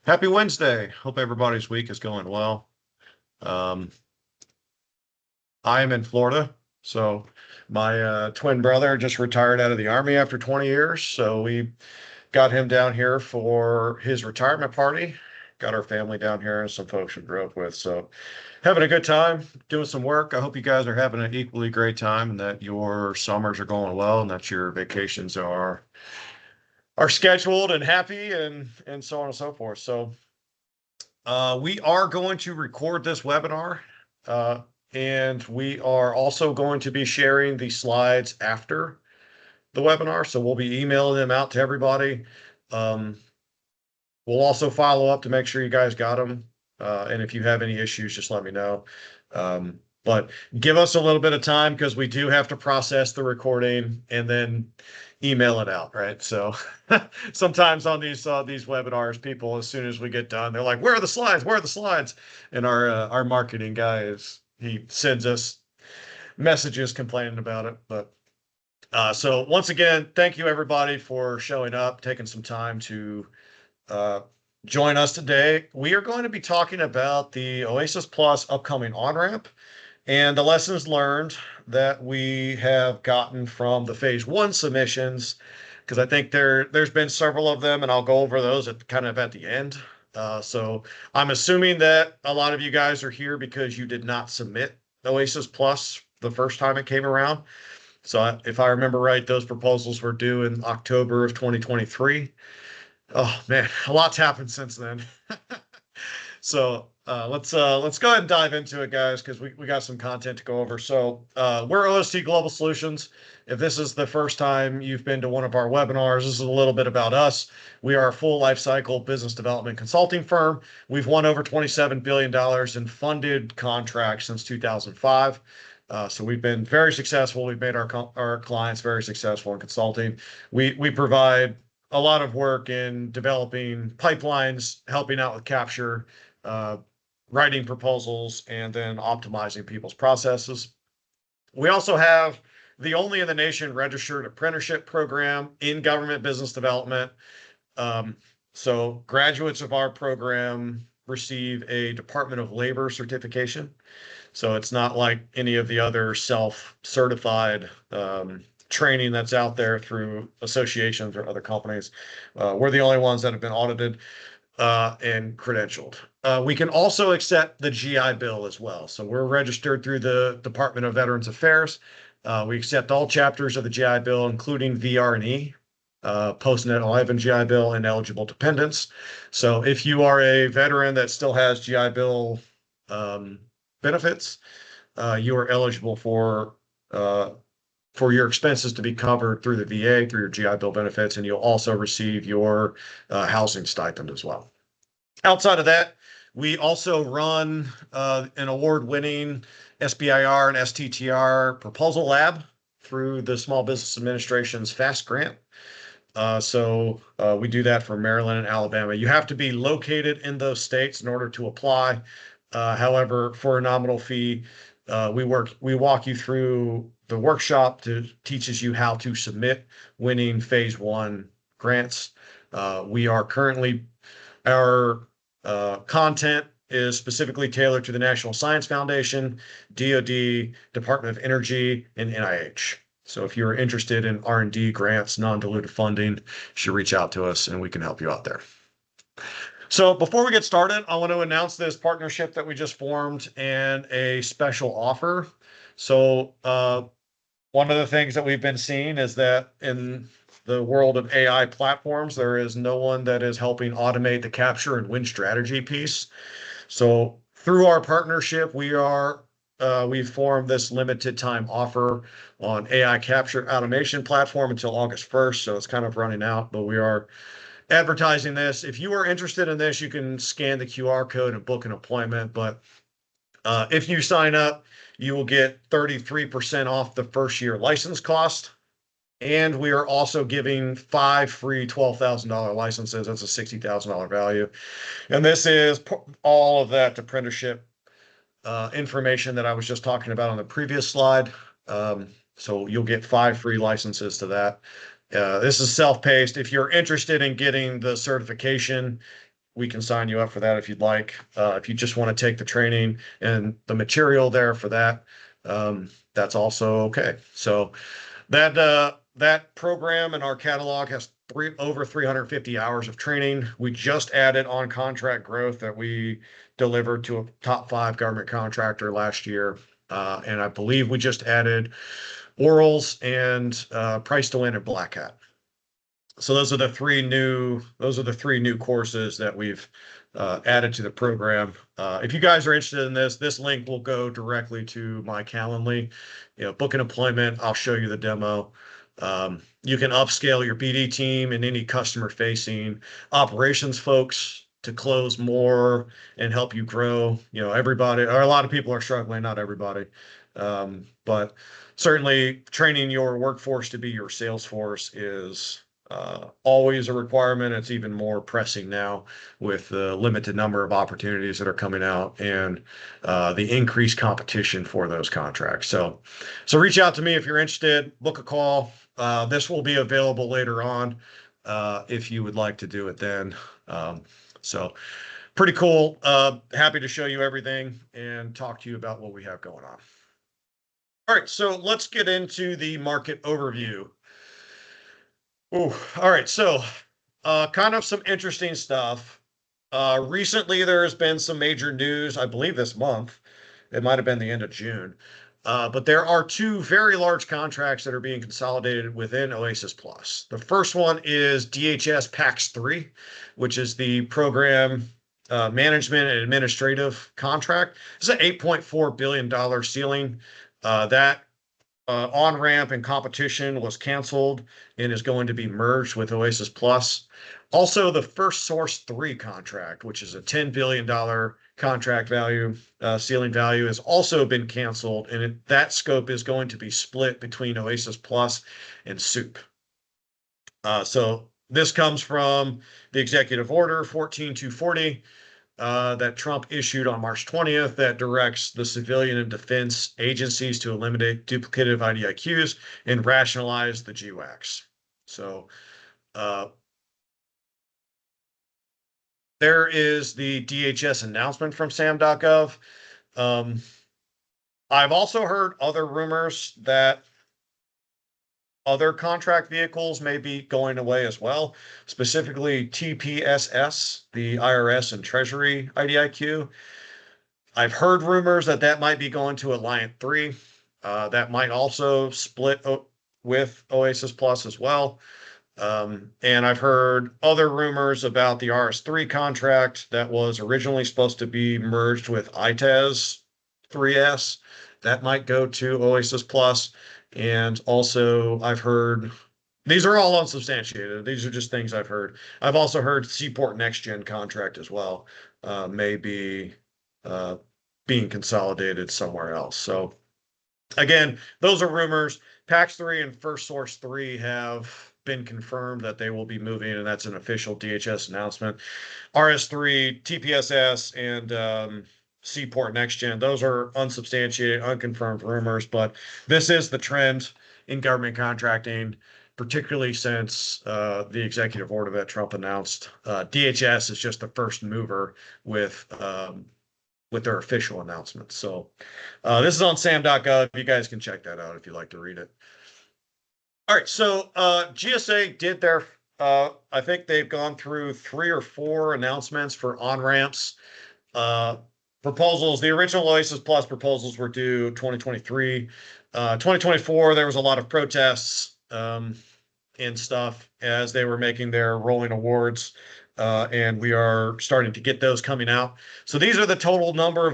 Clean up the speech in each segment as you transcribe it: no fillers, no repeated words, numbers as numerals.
Happy Wednesday. Hope everybody's week is going well. Um, I am in Florida, so my twin brother just retired out of the Army after 20 years. So we got him down here for his retirement party. Got our family down here and some folks we grew up with. So having a good time, doing some work. I hope you guys are having an equally great time and that your summers are going well and that your vacations are scheduled and happy and so on and so forth. So we are going to record this webinar, uh, and we are also going to be sharing the slides after the webinar. So we'll be emailing them out to everybody. Um, we'll also follow up to make sure you guys got them. And if you have any issues, just let me know. But give us a little bit of time because we do have to process the recording and then email it out, right? So sometimes on these webinars, people, as soon as we get done, they're like, "Where are the slides? Where are the slides?" And our marketing guy he sends us messages complaining about it. But so once again, thank you everybody for showing up, taking some time to uh, join us today. We are going to be talking about the OASIS Plus upcoming on-ramp and the lessons learned that we have gotten from the phase one submissions, because I think there's been several of them, and I'll go over those at the end. So I'm assuming that a lot of you guys are here because you did not submit OASIS Plus the first time it came around. So if I remember right, those proposals were due in October of 2023. Oh man, a lot's happened since then. So let's go ahead and dive into it, guys, because we got some content to go over. So we're OST Global Solutions. If this is the first time you've been to one of our webinars, this is a little bit about us. We are a full life cycle business development consulting firm. We've won over $27 billion in funded contracts since 2005. So we've been very successful. We've made our clients very successful in consulting. We provide a lot of work in developing pipelines, helping out with capture, uh, writing proposals, and then optimizing people's processes. We also have the only in the nation registered apprenticeship program in government business development. Um, so graduates of our program receive a Department of Labor certification. So it's not like any of the other self-certified training that's out there through associations or other companies. We're the only ones that have been audited and credentialed. We can also accept the GI Bill as well. So we're registered through the Department of Veterans Affairs. We accept all chapters of the GI Bill, including VR&E, post-net 11 GI Bill, and eligible dependents. So if you are a veteran that still has GI Bill benefits, you are eligible for your expenses to be covered through the VA, through your GI Bill benefits, and you'll also receive your housing stipend as well. Outside of that, we also run an award-winning SBIR and STTR proposal lab through the Small Business Administration's FAST grant. So we do that for Maryland and Alabama. You have to be located in those states in order to apply. However, for a nominal fee, we walk you through the workshop to teaches you how to submit winning phase one grants. We are currently our content is specifically tailored to the National Science Foundation, DoD, Department of Energy, and NIH. So if you're interested in R&D grants, non-dilutive funding, you should reach out to us and we can help you out there. So before we get started, I want to announce this partnership that we just formed and a special offer. So one of the things that we've been seeing is that in the world of AI platforms, there is no one that is helping automate the capture and win strategy piece. So through our partnership, we've formed this limited time offer on AI capture automation platform until August 1st. So it's kind of running out, but we are advertising this. If you are interested in this, you can scan the QR code and book an appointment. But if you sign up, you will get 33% off the first year license cost. And we are also giving 5 free $12,000 licenses. That's a $60,000 value. And this is all of that apprenticeship information that I was just talking about on the previous slide. So you'll get 5 free licenses to that. This is self-paced. If you're interested in getting the certification, we can sign you up for that if you'd like. If you just want to take the training and the material there for that, that's also okay. So that program in our catalog has over 350 hours of training. We just added on contract growth that we delivered to a top 5 government contractor last year. And I believe we just added orals and price to win at Black Hat. So those are the three new courses that we've added to the program. If you guys are interested in this link will go directly to my Calendly. Book an appointment. I'll show you the demo. You can upscale your BD team and any customer-facing operations folks to close more and help you grow. Everybody, or a lot of people are struggling, not everybody. But certainly training your workforce to be your sales force is always a requirement. It's even more pressing now with the limited number of opportunities that are coming out and the increased competition for those contracts. So reach out to me if you're interested. Book a call. This will be available later on if you would like to do it then. So pretty cool. Happy to show you everything and talk to you about what we have going on. All right, so let's get into the market overview. Ooh, all right, so kind of some interesting stuff. Recently, there has been some major news, I believe this month. It might have been the end of June. But there are 2 very large contracts that are being consolidated within OASIS Plus. The first one is DHS PAX 3, which is the program management and administrative contract. It's an $8.4 billion ceiling. That on-ramp and competition was canceled and is going to be merged with OASIS Plus. Also, the First Source 3 contract, which is a $10 billion contract value, ceiling value, has also been canceled, and that scope is going to be split between OASIS Plus and SOUP. So this comes from the Executive Order 14240 that Trump issued on March 20th that directs the civilian and defense agencies to eliminate duplicative IDIQs and rationalize the GWACs. So there is the DHS announcement from SAM.gov. I've also heard other rumors that other contract vehicles may be going away as well, specifically TPSS, the IRS and Treasury IDIQ. I've heard rumors that might be going to Alliant 3. That might also split with OASIS Plus as well. And I've heard other rumors about the RS3 contract that was originally supposed to be merged with ITAS 3S. That might go to OASIS Plus. And also, I've heard, these are all unsubstantiated. These are just things I've heard. I've also heard Seaport Next Gen contract as well may be being consolidated somewhere else. So again, those are rumors. PAX 3 and First Source 3 have been confirmed that they will be moving, and that's an official DHS announcement. RS3, TPSS, and Seaport Next Gen, those are unsubstantiated, unconfirmed rumors, but this is the trend in government contracting, particularly since the executive order that Trump announced. DHS is just the first mover with their official announcement. So this is on sam.gov. You guys can check that out if you'd like to read it. All right, so GSA did their, I think they've gone through 3 or 4 announcements for on-ramps. Proposals, the original OASIS Plus proposals were due 2023. 2024, there was a lot of protests and stuff as they were making their rolling awards, and we are starting to get those coming out. So these are the total number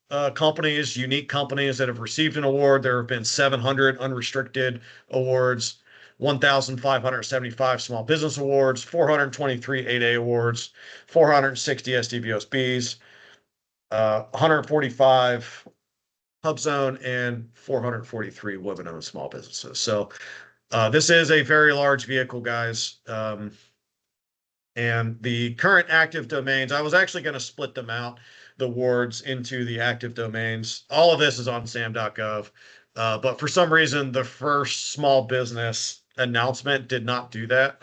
of companies, unique companies that have received an award. There have been 700 unrestricted awards, 1,575 small business awards, 423 8A awards, 460 SDVOSBs, 145 Hub Zone, and 443 women-owned small businesses. So this is a very large vehicle, guys. And the current active domains, I was actually going to split them out, the awards, into the active domains. All of this is on sam.gov. But for some reason, the first small business announcement did not do that.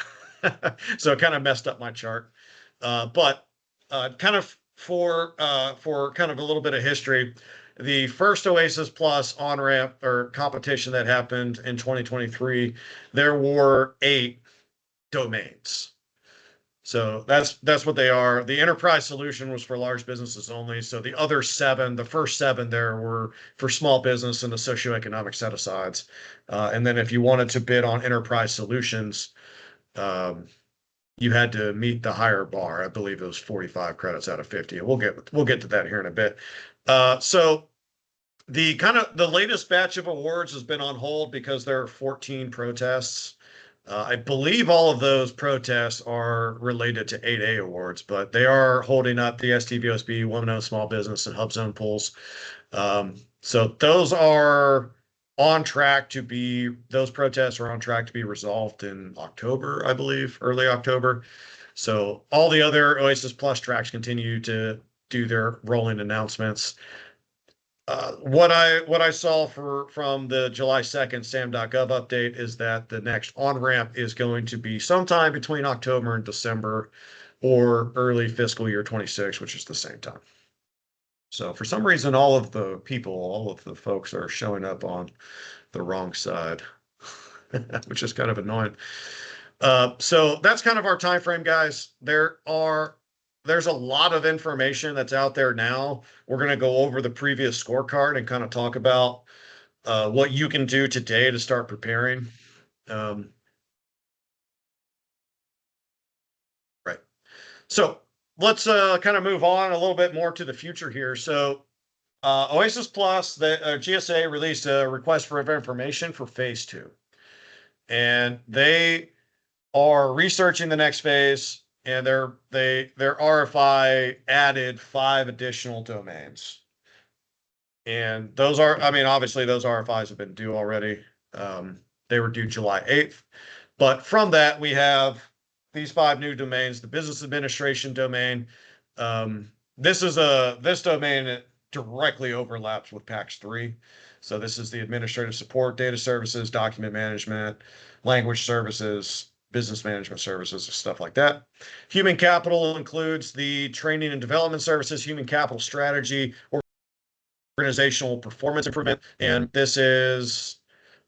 So it kind of messed up my chart. But For kind of a little bit of history, the first OASIS Plus on-ramp or competition that happened in 2023, there were 8 domains. So that's what they are. The enterprise solution was for large businesses only. So the other 7, the first 7 there were for small business and the socioeconomic set-asides. And then if you wanted to bid on enterprise solutions, um, you had to meet the higher bar. I believe it was 45 credits out of 50. We'll get to that here in a bit. So the latest batch of awards has been on hold because there are 14 protests. I believe all of those protests are related to 8A awards, but they are holding up the STVOSB, Women-Owned Small Business, and HubZone pools. So those are on track to be, those protests are on track to be resolved in October, I believe, early October. So all the other OASIS Plus tracks continue to do their rolling announcements. What I saw from the July 2nd SAM.gov update is that the next on-ramp is going to be sometime between October and December or early fiscal year 26, which is the same time. So for some reason, all of the folks are showing up on the wrong side, which is kind of annoying. So that's kind of our time frame, guys. There's a lot of information that's out there now. We're going to go over the previous scorecard and kind of talk about what you can do today to start preparing. Right. So let's kind of move on a little bit more to the future here. So OASIS Plus, the GSA released a request for information for phase 2. And they are researching the next phase, and their RFI added 5 additional domains. And those are, I mean, obviously those RFIs have been due already. They were due July 8th. But from that, we have these 5 new domains: the business administration domain. This domain directly overlaps with PAX 3. So this is the administrative support, data services, document management, language services, business management services, stuff like that. Human capital includes the training and development services, human capital strategy, organizational performance improvement, and this is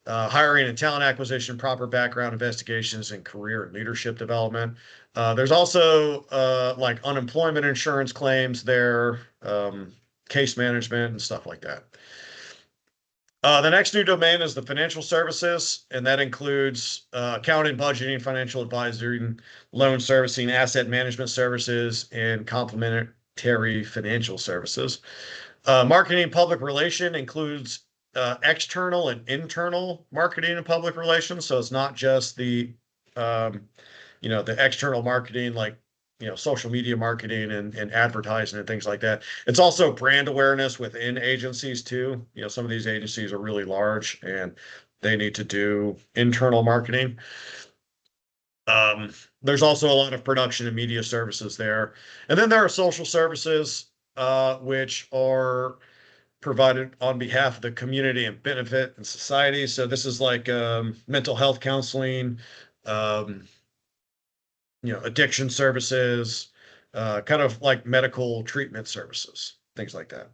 hiring and talent acquisition, proper background investigations, and career and leadership development. There's also like unemployment insurance claims there, case management, and stuff like that. The next new domain is the financial services, and that includes accounting, budgeting, financial advisory, loan servicing, asset management services, and complementary financial services. Marketing and public relation includes external and internal marketing and public relations. So it's not just the the external marketing, like social media marketing and advertising and things like that. It's also brand awareness within agencies too. Some of these agencies are really large and they need to do internal marketing. There's also a lot of production and media services there. And then there are social services, which are provided on behalf of the community and benefit and society. So this is like mental health counseling, addiction services, kind of like medical treatment services, things like that.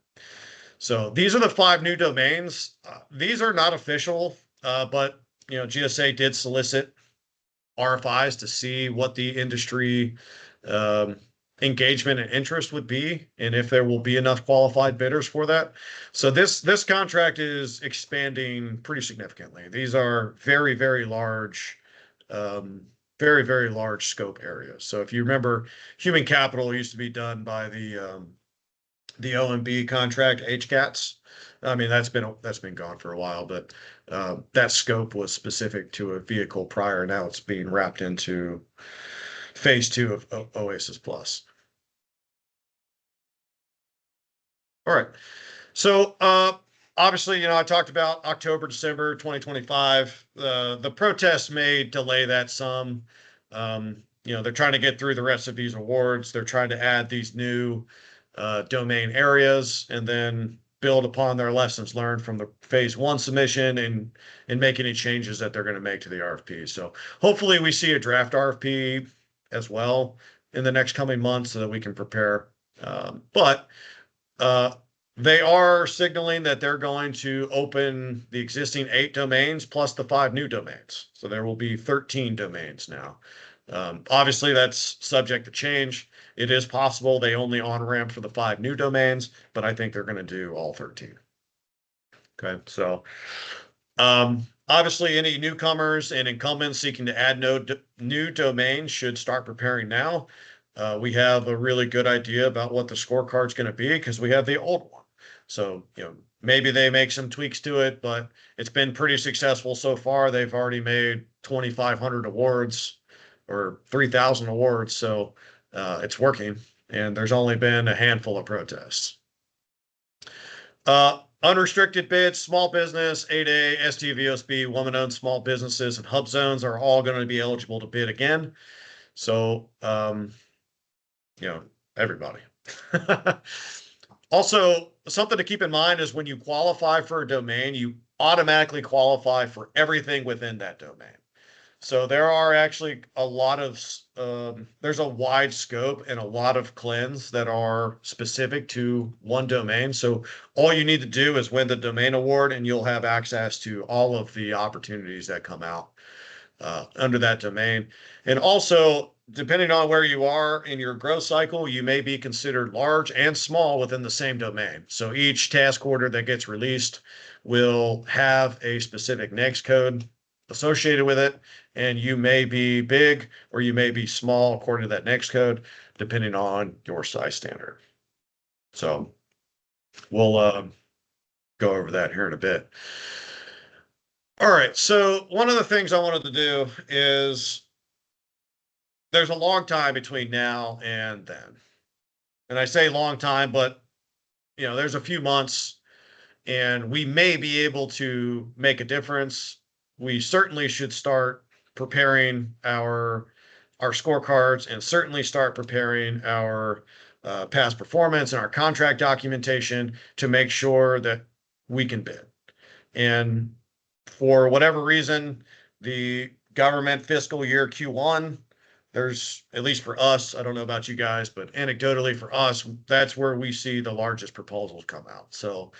So these are the 5 new domains. These are not official, but GSA did solicit RFIs to see what the industry engagement and interest would be, and if there will be enough qualified bidders for that. So this contract is expanding pretty significantly. These are very, very large, very, very large scope areas. So if you remember, human capital used to be done by the OMB contract, HCATS. I mean, that's been gone for a while, but that scope was specific to a vehicle prior. Now it's being wrapped into phase 2 of OASIS Plus. All right. So obviously, I talked about October, December 2025. The protests may delay that some. They're trying to get through the rest of these awards. They're trying to add these new domain areas and then build upon their lessons learned from the phase 1 submission and make any changes that they're going to make to the RFP. So hopefully we see a draft RFP as well in the next coming months so that we can prepare. But they are signaling that they're going to open the existing 8 domains plus the 5 new domains. So there will be 13 domains now. Obviously, that's subject to change. It is possible they only on-ramp for the 5 new domains, but I think they're going to do all 13. Okay, so obviously, any newcomers and incumbents seeking to add new domains should start preparing now. We have a really good idea about what the scorecard's going to be because we have the old one. So, maybe they make some tweaks to it, but it's been pretty successful so far. They've already made 2,500 awards or 3,000 awards. So it's working. And there's only been a handful of protests. Unrestricted bids, small business, 8A, STVOSB, woman-owned small businesses, and hub zones are all going to be eligible to bid again. So, everybody. Also, something to keep in mind is when you qualify for a domain, you automatically qualify for everything within that domain. So there are actually a lot of, there's a wide scope and a lot of CLINs that are specific to one domain. So all you need to do is win the domain award and you'll have access to all of the opportunities that come out under that domain. And also, depending on where you are in your growth cycle, you may be considered large and small within the same domain. So each task order that gets released will have a specific NAICS code associated with it, and you may be big or you may be small according to that NAICS code, depending on your size standard. So we'll go over that here in a bit. All right, so one of the things I wanted to do is there's a long time between now and then. And I say long time, but there's a few months and we may be able to make a difference. We certainly should start preparing our scorecards and certainly start preparing our past performance and our contract documentation to make sure that we can bid. And for whatever reason, the government fiscal year Q1, there's, at least for us, I don't know about you guys, but anecdotally for us, that's where we see the largest proposals come out. So,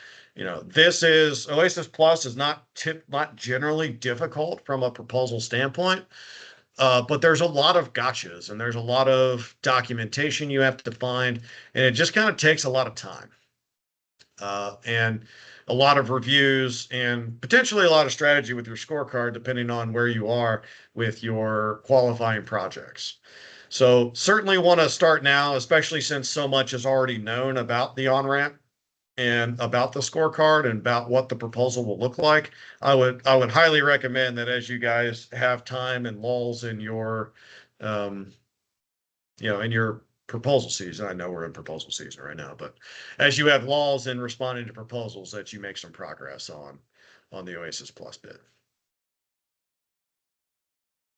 this is OASIS Plus is not generally difficult from a proposal standpoint, but there's a lot of gotchas and there's a lot of documentation you have to find, and it just kind of takes a lot of time. And a lot of reviews and potentially a lot of strategy with your scorecard, depending on where you are with your qualifying projects. So certainly want to start now, especially since so much is already known about the on-ramp and about the scorecard and about what the proposal will look like. I would highly recommend that as you guys have time and lulls in your, in your proposal season. I know we're in proposal season right now, but as you have laws in responding to proposals, that you make some progress on the OASIS Plus bid.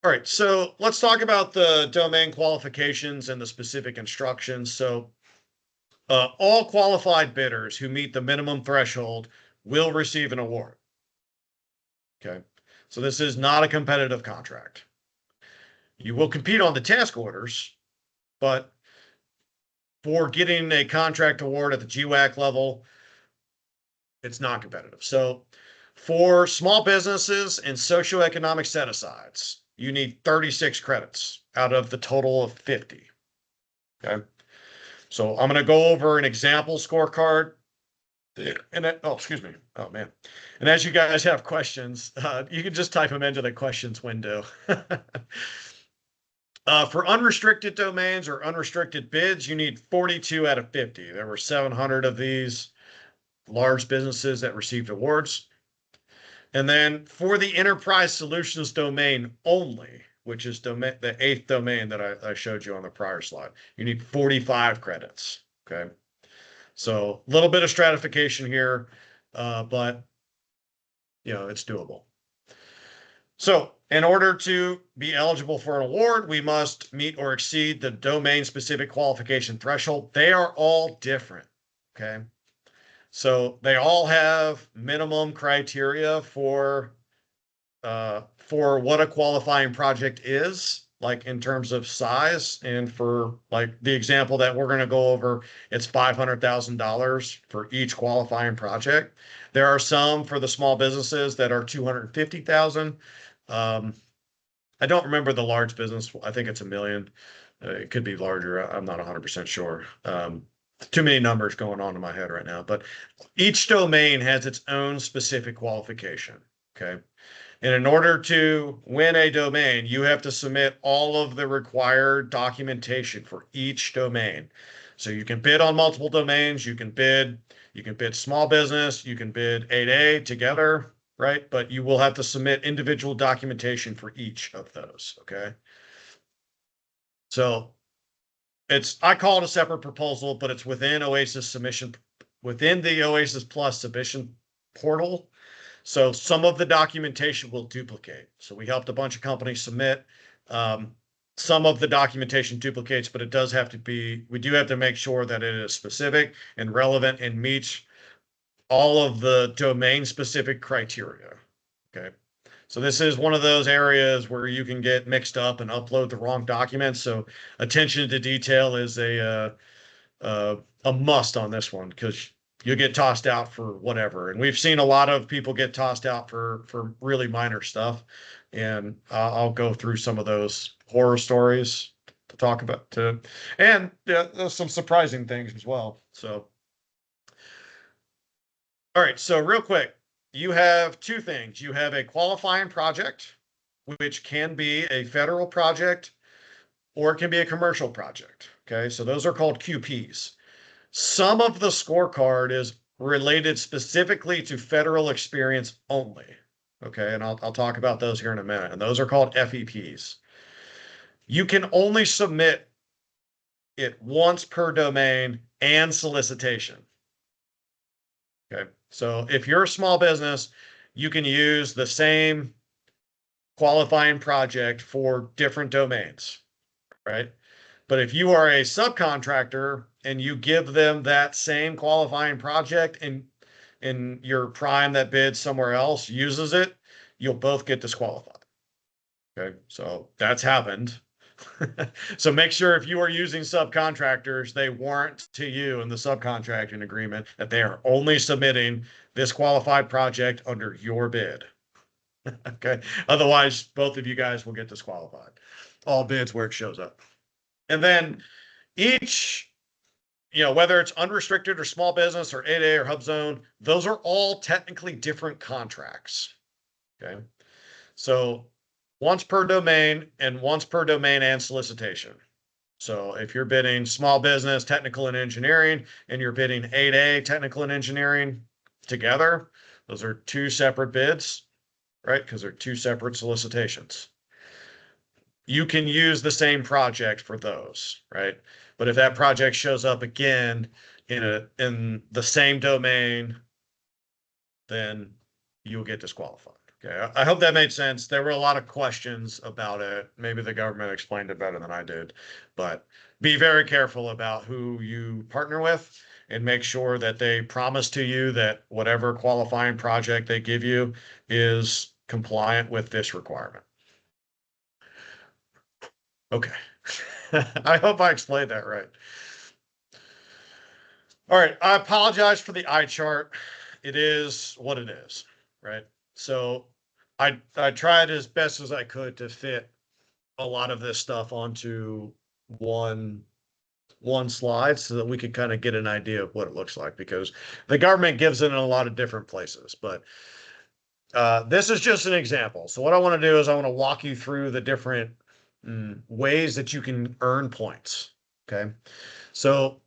All right, so let's talk about the domain qualifications and the specific instructions. So all qualified bidders who meet the minimum threshold will receive an award. Okay, so this is not a competitive contract. You will compete on the task orders, but for getting a contract award at the GWAC level, it's not competitive. So for small businesses and socioeconomic set-asides, you need 36 credits out of the total of 50. Okay. So I'm going to go over an example scorecard. And excuse me. Oh, man. And as you guys have questions, you can just type them into the questions window. For unrestricted domains or unrestricted bids, you need 42 out of 50. There were 700 of these large businesses that received awards. And then for the enterprise solutions domain only, which is the 8th domain that I showed you on the prior slide, you need 45 credits. Okay. So a little bit of stratification here, but it's doable. So in order to be eligible for an award, we must meet or exceed the domain-specific qualification threshold. They are all different, okay? So they all have minimum criteria for what a qualifying project is like in terms of size. And for like the example that we're going to go over, it's $500,000 for each qualifying project. There are some for the small businesses that are 250,000. I don't remember the large business. I think it's 1 million. It could be larger. I'm not 100% sure. Too many numbers going on in my head right now, but each domain has its own specific qualification. Okay. And in order to win a domain, you have to submit all of the required documentation for each domain. So you can bid on multiple domains. You can bid small business, you can bid 8A together, right? But you will have to submit individual documentation for each of those. Okay. So I call it a separate proposal, but it's within OASIS submission, within the OASIS Plus submission portal. So some of the documentation will duplicate. So we helped a bunch of companies submit. Some of the documentation duplicates, but it does have to be, we do have to make sure that it is specific and relevant and meets all of the domain specific criteria. Okay. So this is one of those areas where you can get mixed up and upload the wrong documents. So attention to detail is a must on this one, because you get tossed out for whatever. And we've seen a lot of people get tossed out for really minor stuff. And I'll go through some of those horror stories to talk about too. And there's some surprising things as well. So, all right. So real quick, you have two things. You have a qualifying project, which can be a federal project or it can be a commercial project. Okay. So those are called QPs. Some of the scorecard is related specifically to federal experience only. Okay. And I'll talk about those here in a minute. And those are called FEPs. You can only submit it once per domain and solicitation. Okay. So if you're a small business, you can use the same qualifying project for different domains, right? But if you are a subcontractor and you give them that same qualifying project and your prime that bids somewhere else uses it, you'll both get disqualified. Okay. So that's happened. So make sure if you are using subcontractors, they warrant to you in the subcontracting agreement that they are only submitting this qualified project under your bid. Okay. Otherwise, both of you guys will get disqualified. All bids where it shows up. And then each, whether it's unrestricted or small business or 8A or hub zone, those are all technically different contracts. Okay. So once per domain and solicitation. So if you're bidding small business, technical and engineering, and you're bidding 8A, technical and engineering together, those are two separate bids, right? Because they're two separate solicitations. You can use the same project for those, right? But if that project shows up again in the same domain, then you'll get disqualified. Okay, I hope that made sense. There were a lot of questions about it. Maybe the government explained it better than I did, but be very careful about who you partner with and make sure that they promise to you that whatever qualifying project they give you is compliant with this requirement. Okay. I hope I explained that right. All right. I apologize for the eye chart. It is what it is, right? So I tried as best as I could to fit a lot of this stuff onto one slide so that we could kind of get an idea of what it looks like, because the government gives it in a lot of different places. But this is just an example. So what I want to do is I want to walk you through the different ways that you can earn points. Okay. So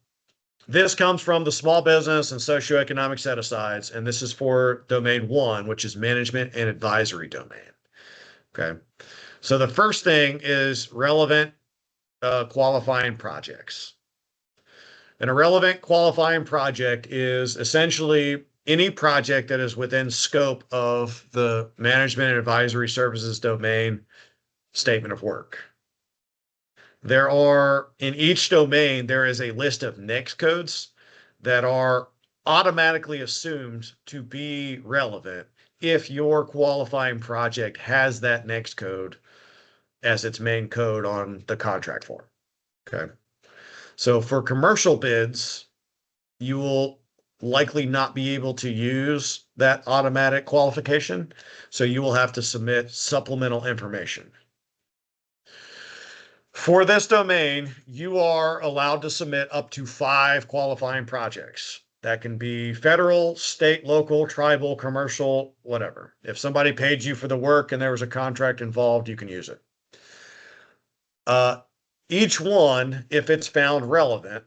this comes from the small business and socioeconomic set-asides, and this is for domain 1, which is management and advisory domain. Okay. So the first thing is relevant qualifying projects. And a relevant qualifying project is essentially any project that is within scope of the management and advisory services domain statement of work. In each domain, there is a list of NAICS codes that are automatically assumed to be relevant if your qualifying project has that NAICS code as its main code on the contract form. Okay. So for commercial bids, you will likely not be able to use that automatic qualification. So you will have to submit supplemental information. For this domain, you are allowed to submit up to 5 qualifying projects. That can be federal, state, local, tribal, commercial, whatever. If somebody paid you for the work and there was a contract involved, you can use it. Each one, if it's found relevant,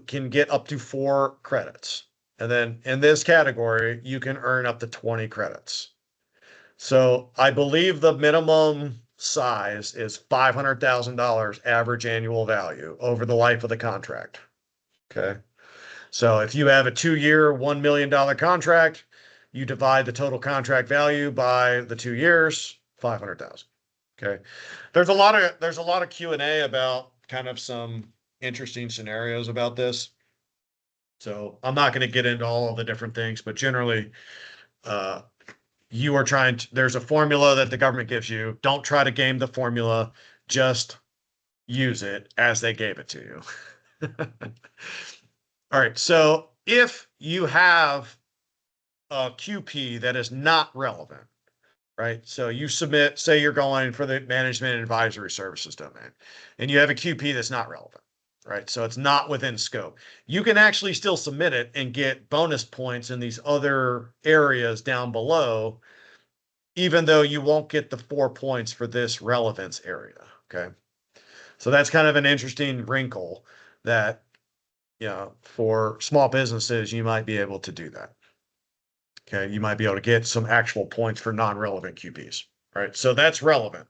can get up to 4 credits. And then in this category, you can earn up to 20 credits. So I believe the minimum size is $500,000 average annual value over the life of the contract. Okay. So if you have a 2-year, $1 million contract, you divide the total contract value by the 2 years, 500,000. Okay. There's a lot of Q&A about kind of some interesting scenarios about this. So I'm not going to get into all of the different things, but generally, you are there's a formula that the government gives you. Don't try to game the formula. Just use it as they gave it to you. All right. So if you have a QP that is not relevant, right? So you submit, say you're going for the management and advisory services domain, and you have a QP that's not relevant, right? So it's not within scope. You can actually still submit it and get bonus points in these other areas down below, even though you won't get the 4 points for this relevance area. Okay. So that's kind of an interesting wrinkle that, for small businesses, you might be able to do that. Okay. You might be able to get some actual points for non-relevant QPs, right? So that's relevant.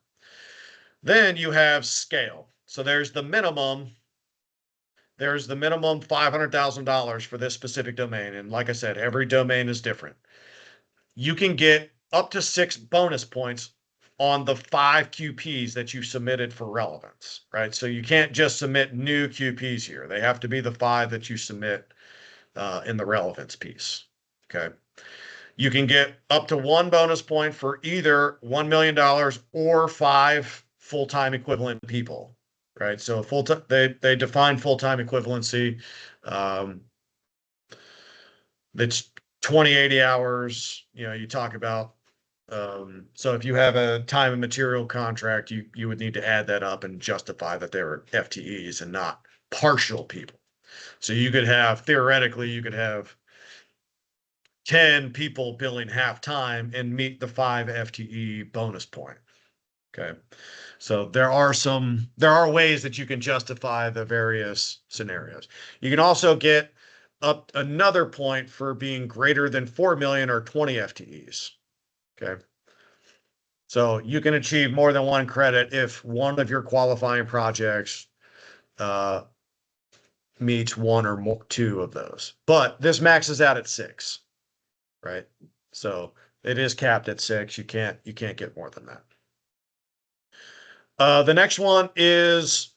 Then you have scale. So there's the minimum $500,000 for this specific domain. And like I said, every domain is different. You can get up to 6 bonus points on the 5 QPs that you submitted for relevance, right? So you can't just submit new QPs here. They have to be the 5 that you submit in the relevance piece. Okay. You can get up to 1 bonus point for either $1 million or 5 full-time equivalent people, right? So they define full-time equivalency. It's 20-80 hours. You talk about, so if you have a time and material contract, you would need to add that up and justify that they were FTEs and not partial people. So theoretically, you could have 10 people billing half time and meet the 5 FTE bonus point. Okay. So there are ways that you can justify the various scenarios. You can also get up another point for being greater than 4 million or 20 FTEs. Okay. So you can achieve more than 1 credit if one of your qualifying projects meets 1 or more 2 of those. But this maxes out at 6. Right? So it is capped at 6. You can't get more than that. The next one is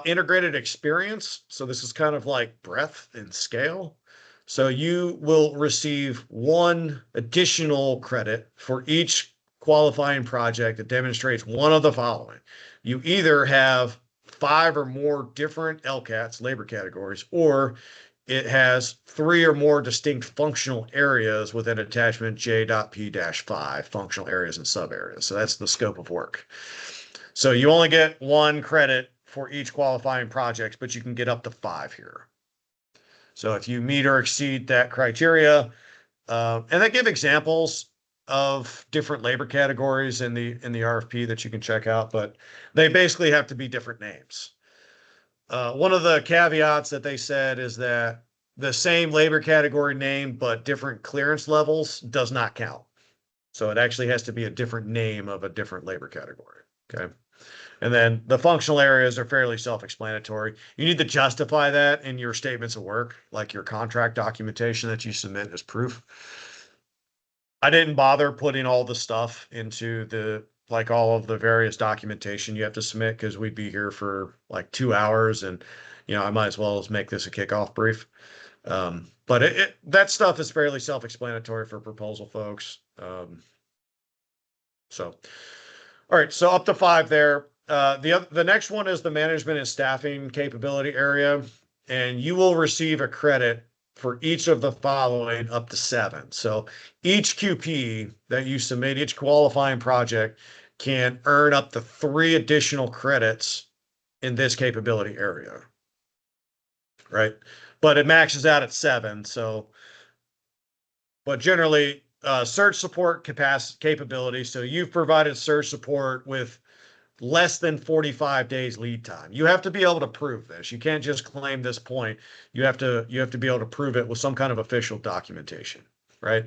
integrated experience. So this is kind of like breadth and scale. So you will receive 1 additional credit for each qualifying project that demonstrates one of the following. You either have 5 or more different LCATs, labor categories, or it has 3 or more distinct functional areas within attachment J.P-5, functional areas and sub areas. So that's the scope of work. So you only get 1 credit for each qualifying project, but you can get up to 5 here. So if you meet or exceed that criteria, and they give examples of different labor categories in the RFP that you can check out, but they basically have to be different names. One of the caveats that they said is that the same labor category name but different clearance levels does not count. So it actually has to be a different name of a different labor category. Okay. And then the functional areas are fairly self-explanatory. You need to justify that in your statements of work, like your contract documentation that you submit as proof. I didn't bother putting all the stuff into all of the various documentation you have to submit because we'd be here for like 2 hours and, I might as well make this a kickoff brief. But that stuff is fairly self-explanatory for proposal folks. So All right, so up to 5 there. The next one is the management and staffing capability area, and you will receive a credit for each of the following up to 7. So each QP that you submit, each qualifying project can earn up to 3 additional credits in this capability area, right? But it maxes out at 7. But generally, search support capability. So you've provided search support with less than 45 days lead time. You have to be able to prove this. You can't just claim this point. You have to be able to prove it with some kind of official documentation, right?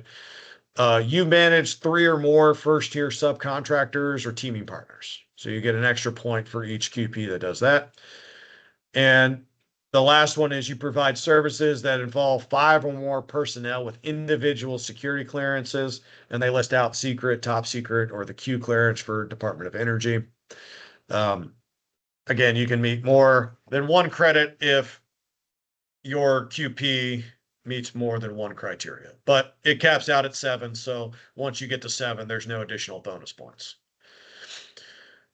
You manage 3 or more first-tier subcontractors or teaming partners. So you get an extra point for each QP that does that. And the last one is you provide services that involve 5 or more personnel with individual security clearances, and they list out secret, top secret, or the Q clearance for Department of Energy. Again, you can meet more than 1 credit if your QP meets more than 1 criteria, but it caps out at 7. So once you get to 7, there's no additional bonus points.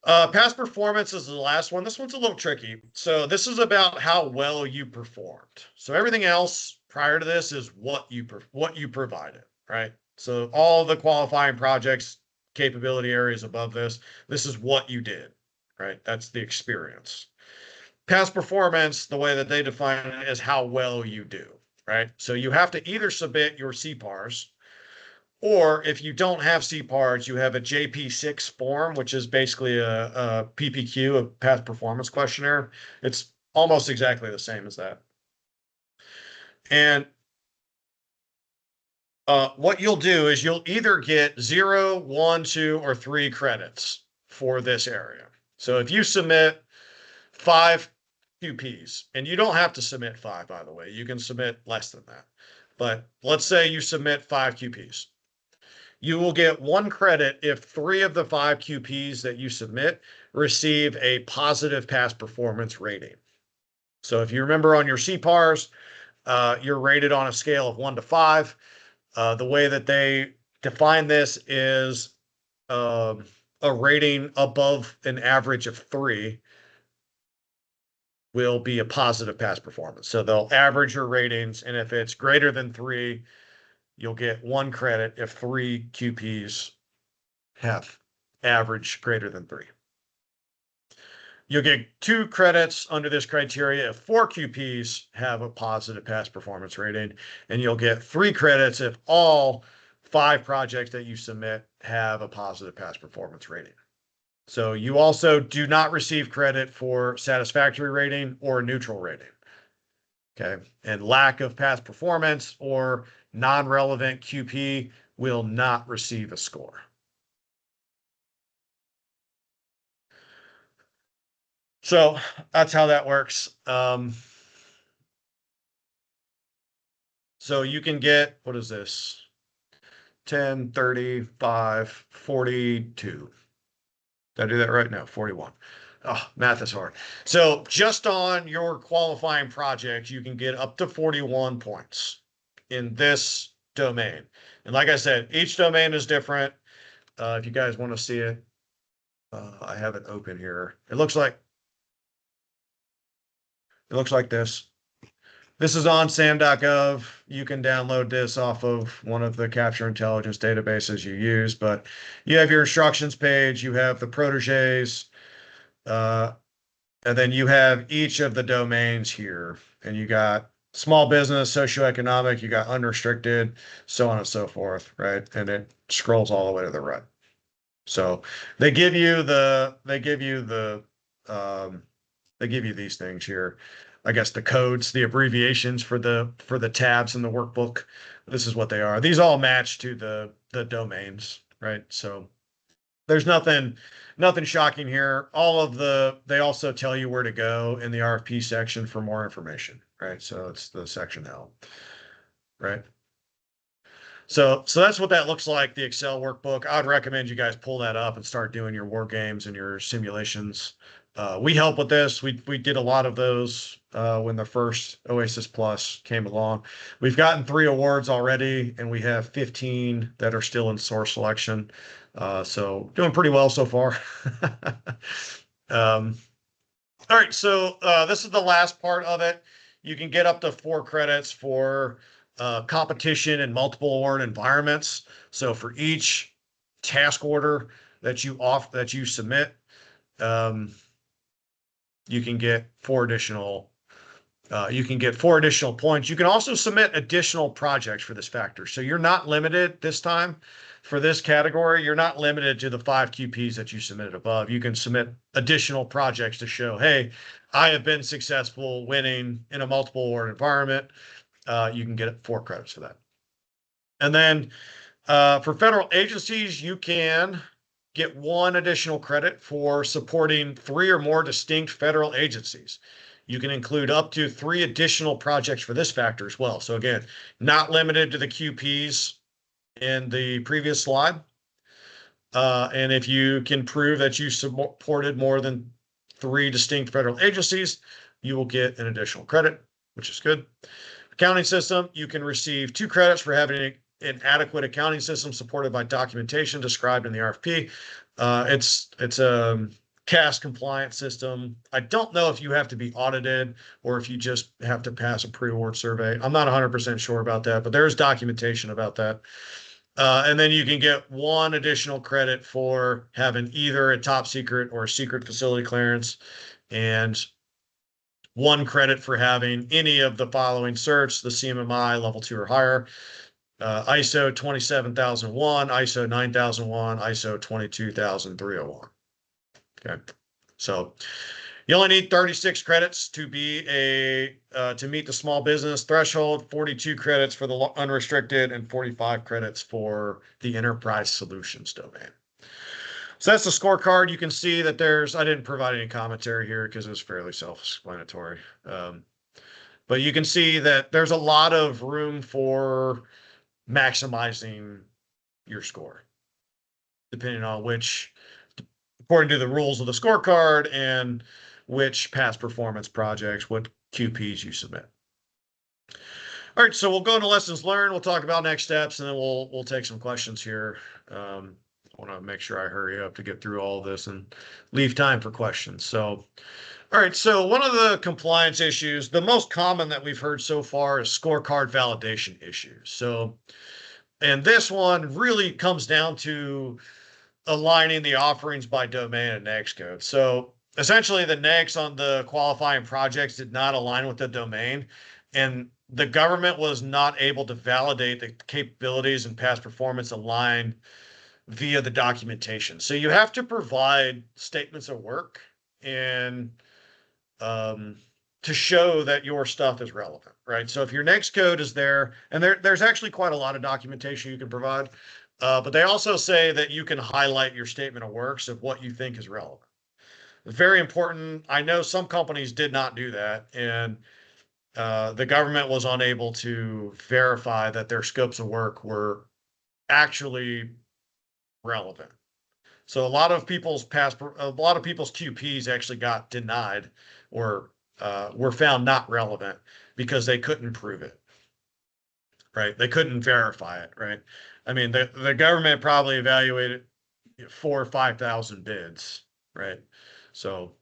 Past performance is the last one. This one's a little tricky. So this is about how well you performed. So everything else prior to this is what you provided, right? So all the qualifying projects, capability areas above this is what you did, right? That's the experience. Past performance, the way that they define it is how well you do, right? So you have to either submit your CPARs, or if you don't have CPARs, you have a JP6 form, which is basically a PPQ, a past performance questionnaire. It's almost exactly the same as that. And what you'll do is you'll either get 0, 1, 2, or 3 credits for this area. So if you submit 5 QPs, and you don't have to submit 5, by the way, you can submit less than that. But let's say you submit 5 QPs. You will get 1 credit if 3 of the 5 QPs that you submit receive a positive past performance rating. So if you remember on your CPARs, you're rated on a scale of 1 to 5. The way that they define this is a rating above an average of 3 will be a positive past performance. So they'll average your ratings, and if it's greater than 3, you'll get 1 credit if 3 QPs have average greater than 3. You'll get 2 credits under this criteria if 4 QPs have a positive past performance rating, and you'll get 3 credits if all 5 projects that you submit have a positive past performance rating. So you also do not receive credit for satisfactory rating or neutral rating. Okay. And lack of past performance or non-relevant QP will not receive a score. So that's how that works. So you can get, what is this? 10, 35, 42. Did I do that right? No, 41. Oh, math is hard. So just on your qualifying project, you can get up to 41 points in this domain. And like I said, each domain is different. If you guys want to see it, I have it open here. It looks like this. This is on SAM.gov. You can download this off of one of the capture intelligence databases you use, but you have your instructions page, you have the proteges, and then you have each of the domains here, and you got small business, socioeconomic, you got unrestricted, so on and so forth, right? And it scrolls all the way to the right. So they give you these things here. I guess the codes, the abbreviations for the tabs in the workbook. This is what they are. These all match to the domains, right? So there's nothing shocking here. They also tell you where to go in the RFP section for more information, right? So it's the section help, right? So that's what that looks like, the Excel workbook. I'd recommend you guys pull that up and start doing your war games and your simulations. We help with this. We did a lot of those when the first OASIS Plus came along. We've gotten 3 awards already, and we have 15 that are still in source selection. So doing pretty well so far. Um, all right, so this is the last part of it. You can get up to 4 credits for competition in multiple award environments. So for each task order that you submit, um, you can get 4 additional points. You can also submit additional projects for this factor. So you're not limited this time for this category. You're not limited to the 5 QPs that you submitted above. You can submit additional projects to show, hey, I have been successful winning in a multiple award environment. You can get 4 credits for that. And then for federal agencies, you can get 1 additional credit for supporting 3 or more distinct federal agencies. You can include up to 3 additional projects for this factor as well. So again, not limited to the QPs in the previous slide. And if you can prove that you supported more than 3 distinct federal agencies, you will get an additional credit, which is good. Accounting system, you can receive 2 credits for having an adequate accounting system supported by documentation described in the RFP. It's a CAS compliant system. I don't know if you have to be audited or if you just have to pass a pre-award survey. I'm not 100% sure about that, but there's documentation about that. And then you can get 1 additional credit for having either a top secret or a secret facility clearance, and 1 credit for having any of the following certs: the CMMI level 2 or higher, ISO 27001, ISO 9001, ISO 22301. Okay, so you only need 36 credits to be to meet the small business threshold, 42 credits for the unrestricted, and 45 credits for the enterprise solutions domain. So that's the scorecard. You can see that I didn't provide any commentary here because it was fairly self-explanatory. But you can see that there's a lot of room for maximizing your score, depending on according to the rules of the scorecard and which past performance projects, what QPs you submit. All right, so we'll go into lessons learned. We'll talk about next steps, and then we'll take some questions here. I want to make sure I hurry up to get through all of this and leave time for questions. So, all right, so one of the compliance issues, the most common that we've heard so far, is scorecard validation issues. So, and this one really comes down to aligning the offerings by domain and NAICS code. So essentially the NAICS on the qualifying projects did not align with the domain, and the government was not able to validate the capabilities and past performance align via the documentation. So you have to provide statements of work and to show that your stuff is relevant, right? So if your NAICS code is there, and there's actually quite a lot of documentation you can provide, but they also say that you can highlight your statement of works of what you think is relevant. It's very important. I know some companies did not do that, and the government was unable to verify that their scopes of work were actually relevant. So a lot of people's QPs actually got denied or were found not relevant because they couldn't prove it, right? They couldn't verify it, right? I mean, the government probably evaluated 4,000 or 5,000 bids, right? So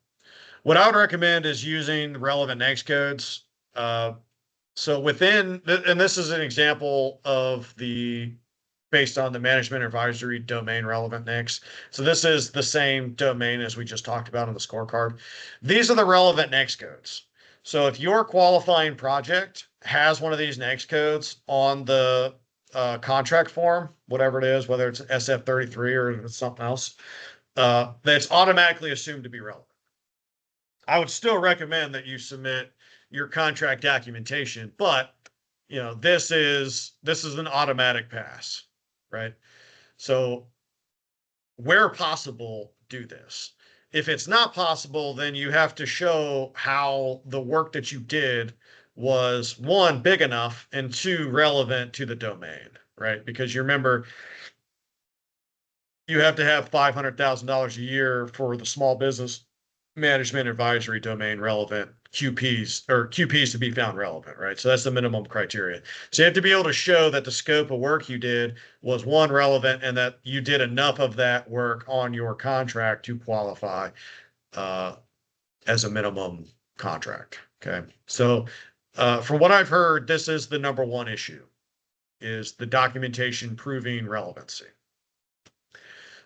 what I would recommend is using relevant NAICS codes. So and this is an example of based on the management advisory domain relevant NAICS. So this is the same domain as we just talked about on the scorecard. These are the relevant NAICS codes. So if your qualifying project has one of these NAICS codes on the contract form, whatever it is, whether it's SF33 or it's something else, that's automatically assumed to be relevant. I would still recommend that you submit your contract documentation, but this is an automatic pass, right? So where possible, do this. If it's not possible, then you have to show how the work that you did was, 1, big enough, and 2, relevant to the domain, right? Because you remember, you have to have $500,000 a year for the small business management advisory domain relevant QPs to be found relevant, right? So that's the minimum criteria. So you have to be able to show that the scope of work you did was one relevant and that you did enough of that work on your contract to qualify uh, as a minimum contract. Okay. So from what I've heard, this is the number one issue is the documentation proving relevancy.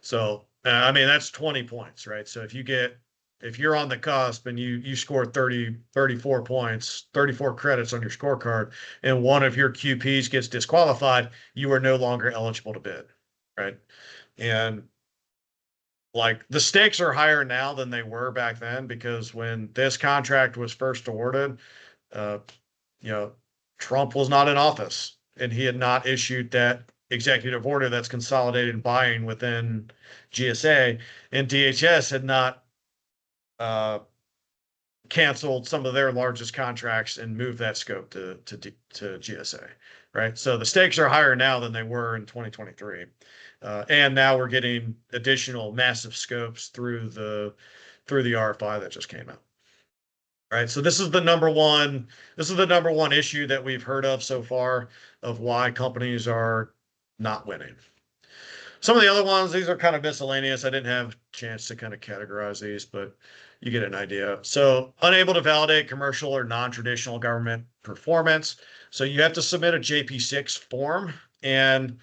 So, I mean, that's 20 points, right? So if you're on the cusp and you score 34 points, 34 credits on your scorecard, and one of your QPs gets disqualified, you are no longer eligible to bid, right? And like the stakes are higher now than they were back then because when this contract was first awarded, uh, you know, Trump was not in office and he had not issued that executive order that's consolidated buying within GSA, and DHS had not uh, canceled some of their largest contracts and moved that scope to GSA, right? So the stakes are higher now than they were in 2023. And now we're getting additional massive scopes through the RFI that just came out. Right. So this is the number one issue that we've heard of so far of why companies are not winning. Some of the other ones, these are kind of miscellaneous. I didn't have a chance to kind of categorize these, but you get an idea. So unable to validate commercial or non-traditional government performance. So you have to submit a JP6 form and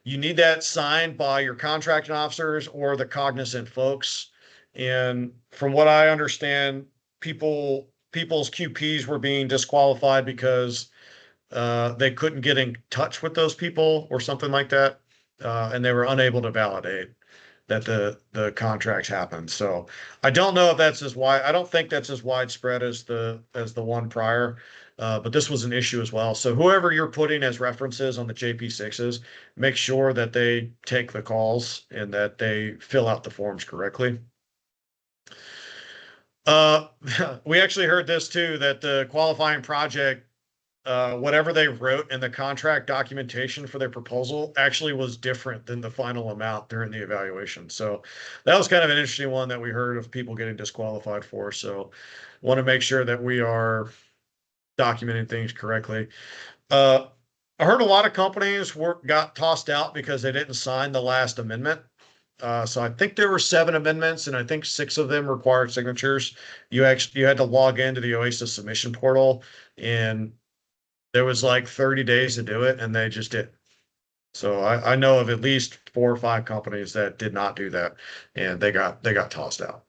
you need that signed by your contracting officers or the cognizant folks. And from what I understand, people's QPs were being disqualified because they couldn't get in touch with those people or something like that, and they were unable to validate that the contracts happened. So I don't know if that's as wide. I don't think that's as widespread as the one prior. But this was an issue as well. So whoever you're putting as references on the JP6s, make sure that they take the calls and that they fill out the forms correctly. We actually heard this too, that the qualifying project, whatever they wrote in the contract documentation for their proposal actually was different than the final amount during the evaluation. So that was kind of an interesting one that we heard of people getting disqualified for. So want to make sure that we are documenting things correctly. I heard a lot of companies got tossed out because they didn't sign the last amendment. So I think there were 7 amendments, and I think 6 of them required signatures. You had to log into the OASIS submission portal, and there was like 30 days to do it, and they just didn't. So I know of at least 4 or 5 companies that did not do that, and they got tossed out.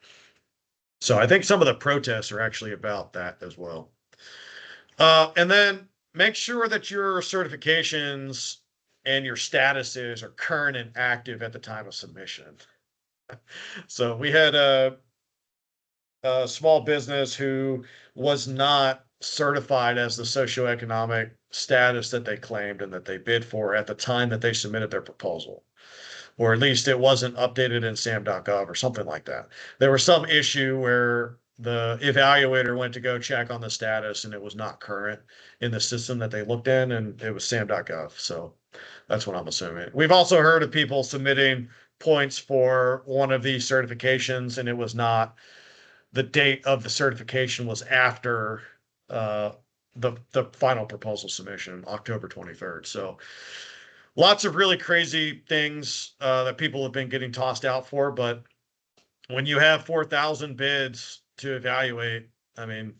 So I think some of the protests are actually about that as well. And then make sure that your certifications and your statuses are current and active at the time of submission. So we had a small business who was not certified as the socioeconomic status that they claimed and that they bid for at the time that they submitted their proposal. Or at least it wasn't updated in SAM.gov or something like that. There was some issue where the evaluator went to go check on the status and it was not current in the system that they looked in, and it was SAM.gov. So that's what I'm assuming. We've also heard of people submitting points for one of these certifications, and it was not the date of the certification was after the final proposal submission, October 23rd. So lots of really crazy things that people have been getting tossed out for. But when you have 4,000 bids to evaluate, I mean,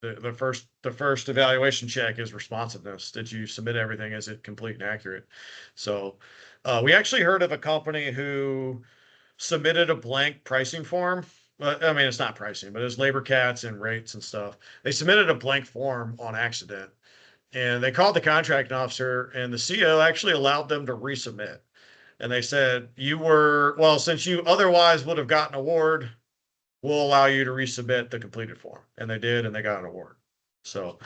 the first evaluation check is responsiveness. Did you submit everything? Is it complete and accurate? So we actually heard of a company who submitted a blank pricing form. I mean, it's not pricing, but it's labor cats and rates and stuff. They submitted a blank form on accident, and they called the contracting officer, and the CO actually allowed them to resubmit. And they said, since you otherwise would have gotten an award, we'll allow you to resubmit the completed form. And they did, and they got an award. So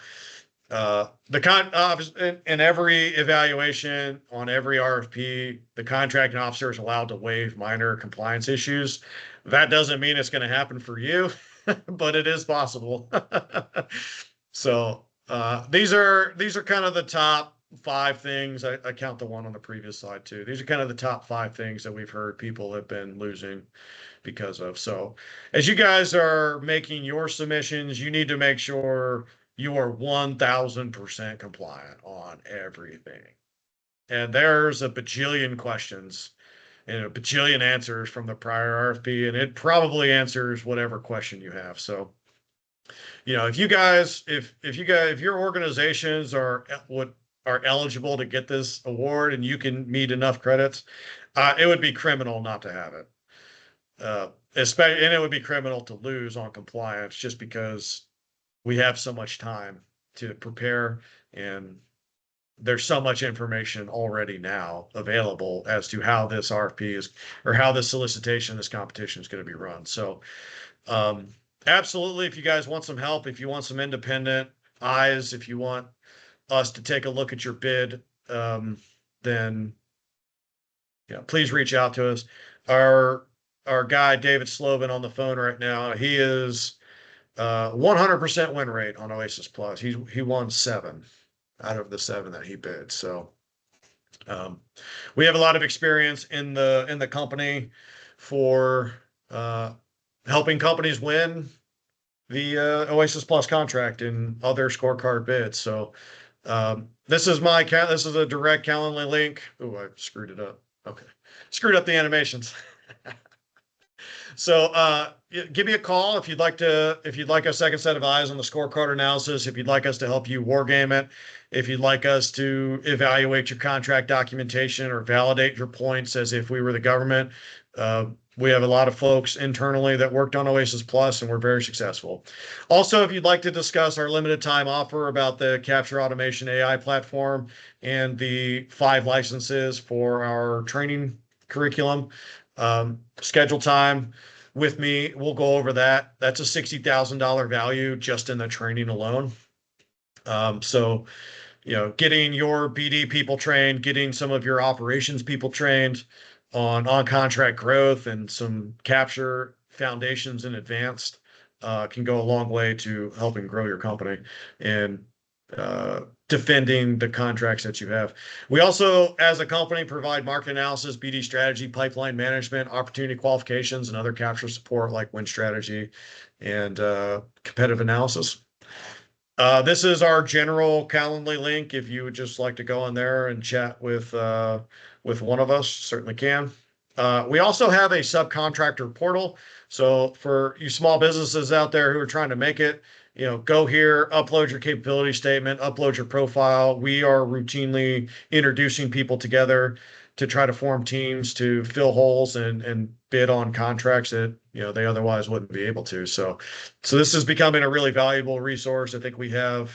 in every evaluation on every RFP, the contracting officer is allowed to waive minor compliance issues. That doesn't mean it's going to happen for you, but it is possible. So these are kind of the top 5 things. I count the one on the previous slide too. These are kind of the top 5 things that we've heard people have been losing because of. So as you guys are making your submissions, you need to make sure you are 1000% compliant on everything. And there's a bajillion questions and a bajillion answers from the prior RFP, and it probably answers whatever question you have. So, if you guys, if your organizations are eligible to get this award and you can meet enough credits, it would be criminal not to have it. And it would be criminal to lose on compliance just because we have so much time to prepare, and there's so much information already now available as to how this RFP is, or how this solicitation, this competition is going to be run. So, absolutely, if you guys want some help, if you want some independent eyes, if you want us to take a look at your bid, then please reach out to us. Our guy, David Slovin, on the phone right now, he is 100% win rate on OASIS Plus. He won 7 out of the 7 that he bid. So we have a lot of experience in the company for helping companies win the OASIS Plus contract and other scorecard bids. So this is a direct Calendly link. Oh, I screwed it up. Okay, screwed up the animations. So give me a call if you'd like a second set of eyes on the scorecard analysis, if you'd like us to help you war game it, if you'd like us to evaluate your contract documentation or validate your points as if we were the government. We have a lot of folks internally that worked on OASIS Plus, and we're very successful. Also, if you'd like to discuss our limited time offer about the Capture Automation AI platform and the 5 licenses for our training curriculum, schedule time with me. We'll go over that. That's a $60,000 value just in the training alone. So, getting your BD people trained, getting some of your operations people trained on contract growth and some capture foundations in advanced can go a long way to helping grow your company and defending the contracts that you have. We also, as a company, provide market analysis, BD strategy, pipeline management, opportunity qualifications, and other capture support like win strategy and competitive analysis. This is our general Calendly link. If you would just like to go in there and chat with one of us, certainly can. We also have a subcontractor portal. So for you small businesses out there who are trying to make it, go here, upload your capability statement, upload your profile. We are routinely introducing people together to try to form teams to fill holes and bid on contracts that they otherwise wouldn't be able to. So this is becoming a really valuable resource. I think we have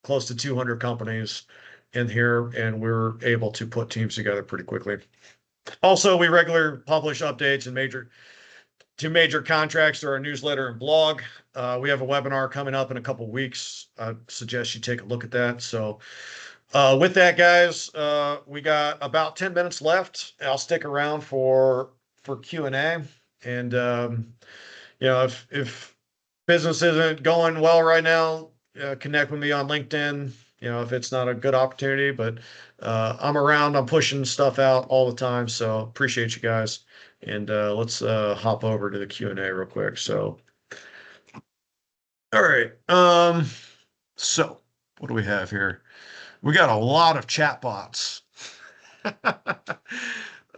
close to 200 companies in here, and we're able to put teams together pretty quickly. Also, we regularly publish updates and major contracts through our newsletter and blog. We have a webinar coming up in a couple weeks. I suggest you take a look at that. So with that, guys, we got about 10 minutes left. I'll stick around for Q&A. And, if business isn't going well right now, connect with me on LinkedIn, if it's not a good opportunity, but I'm around, I'm pushing stuff out all the time. So appreciate you guys. And let's hop over to the Q&A real quick. So, all right. So what do we have here? We got a lot of chat bots.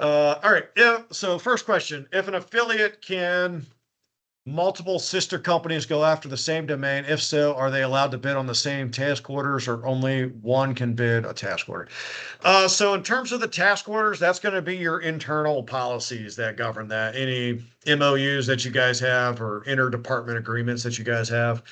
All right. Yeah. So first question, if an affiliate can multiple sister companies go after the same domain, if so, are they allowed to bid on the same task orders, or only one can bid a task order? So in terms of the task orders, that's going to be your internal policies that govern that. Any MOUs that you guys have or interdepartment agreements that you guys have.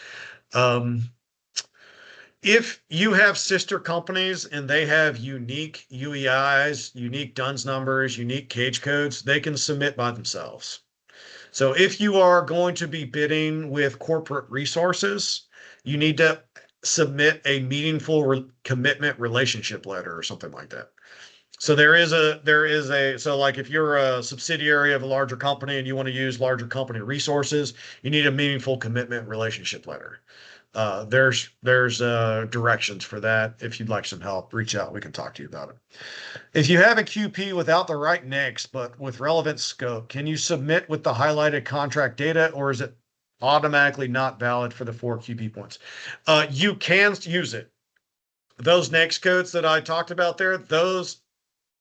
If you have sister companies and they have unique UEIs, unique DUNS numbers, unique cage codes, they can submit by themselves. So if you are going to be bidding with corporate resources, you need to submit a meaningful commitment relationship letter or something like that. So so like if you're a subsidiary of a larger company and you want to use larger company resources, you need a meaningful commitment relationship letter. There's directions for that. If you'd like some help, reach out. We can talk to you about it. If you have a QP without the right NAICS, but with relevant scope, can you submit with the highlighted contract data, or is it automatically not valid for the 4 QP points? You can use it. Those NAICS codes that I talked about there, those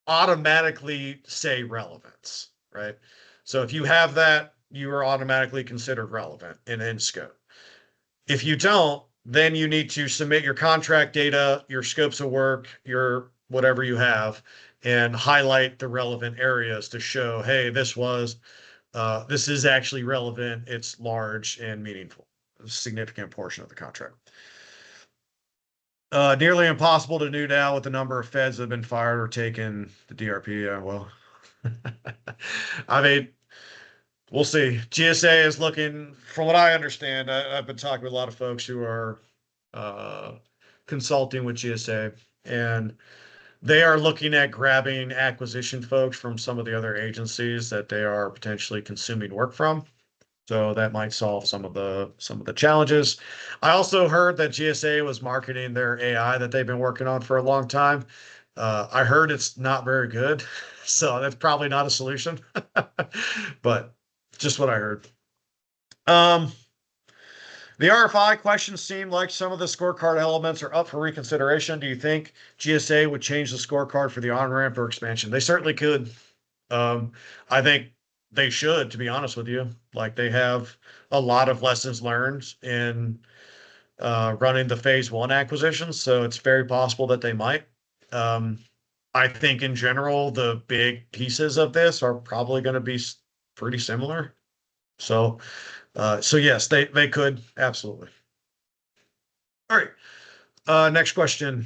automatically say relevance, right? So if you have that, you are automatically considered relevant and in scope. If you don't, then you need to submit your contract data, your scopes of work, your whatever you have, and highlight the relevant areas to show, hey, this is actually relevant. It's large and meaningful, a significant portion of the contract. Nearly impossible to do now with the number of feds that have been fired or taken the DRP. Well, I mean, we'll see. GSA is looking, from what I understand, I've been talking with a lot of folks who are consulting with GSA, and they are looking at grabbing acquisition folks from some of the other agencies that they are potentially consuming work from. So that might solve some of the challenges. I also heard that GSA was marketing their AI that they've been working on for a long time. I heard it's not very good, so that's probably not a solution. But just what I heard. The RFI questions seem like some of the scorecard elements are up for reconsideration. Do you think GSA would change the scorecard for the on-ramp or expansion? They certainly could. I think they should, to be honest with you. Like, they have a lot of lessons learned in running the phase one acquisitions, so it's very possible that they might. I think in general, the big pieces of this are probably going to be pretty similar. So yes, they could absolutely. All right. Next question.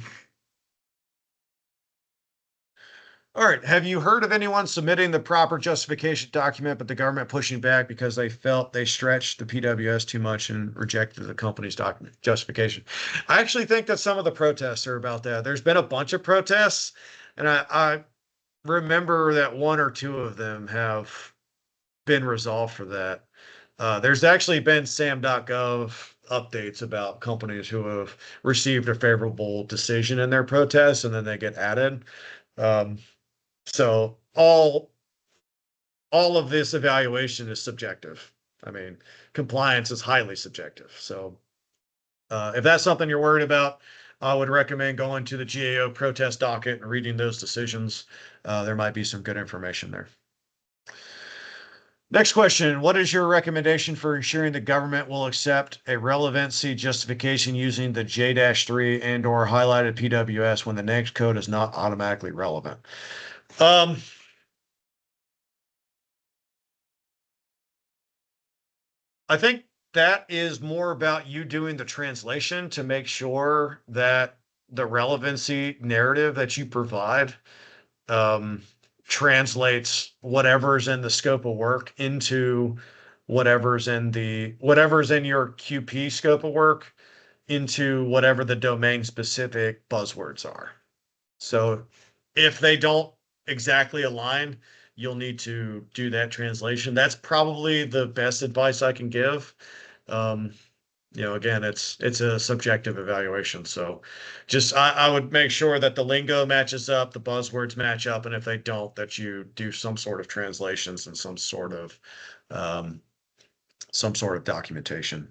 All right. Have you heard of anyone submitting the proper justification document, but the government pushing back because they felt they stretched the PWS too much and rejected the company's document justification? I actually think that some of the protests are about that. There's been a bunch of protests, and I remember that one or two of them have been resolved for that. There's actually been SAM.gov updates about companies who have received a favorable decision in their protests, and then they get added. Um, so all of this evaluation is subjective. I mean, compliance is highly subjective. So if that's something you're worried about, I would recommend going to the GAO protest docket and reading those decisions. There might be some good information there. Next question. What is your recommendation for ensuring the government will accept a relevancy justification using the J-3 and or highlighted PWS when the next code is not automatically relevant? I think that is more about you doing the translation to make sure that the relevancy narrative that you provide um, translates whatever's in the scope of work into whatever's in your QP scope of work into whatever the domain specific buzzwords are. So if they don't exactly align, you'll need to do that translation. That's probably the best advice I can give. Um, again, it's a subjective evaluation. So just I would make sure that the lingo matches up, the buzzwords match up, and if they don't, that you do some sort of translations and um, some sort of documentation.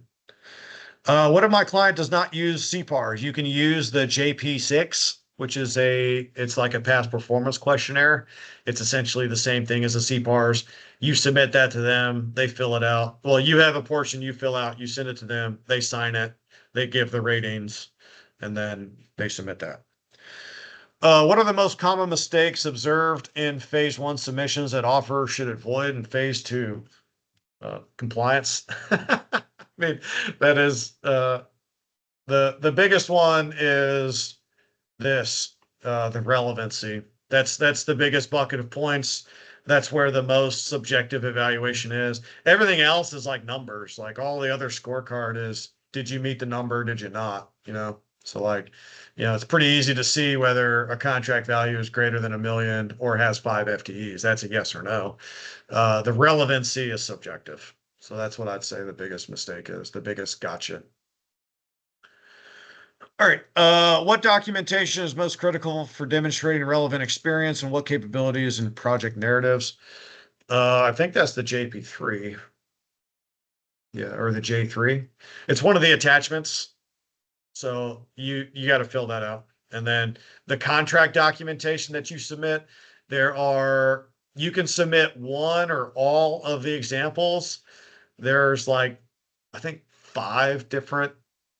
What if my client does not use CPARs? You can use the JP6, which is it's like a past performance questionnaire. It's essentially the same thing as the CPARs. You submit that to them, they fill it out. Well, you have a portion you fill out, you send it to them, they sign it, they give the ratings, and then they submit that. What are the most common mistakes observed in phase one submissions that offer should avoid in phase two? Compliance. I mean, that is the biggest one is the relevancy. That's the biggest bucket of points. That's where the most subjective evaluation is. Everything else is like numbers. Like, all the other scorecard is, did you meet the number? Did you not? So like, it's pretty easy to see whether a contract value is greater than 1 million or has 5 FTEs. That's a yes or no. The relevancy is subjective. So that's what I'd say the biggest mistake is, the biggest gotcha. All right. What documentation is most critical for demonstrating relevant experience and what capabilities and project narratives? I think that's the JP3. Yeah, or the J3. It's one of the attachments. So you got to fill that out. And then the contract documentation that you submit, you can submit one or all of the examples. There's like, I think 5 different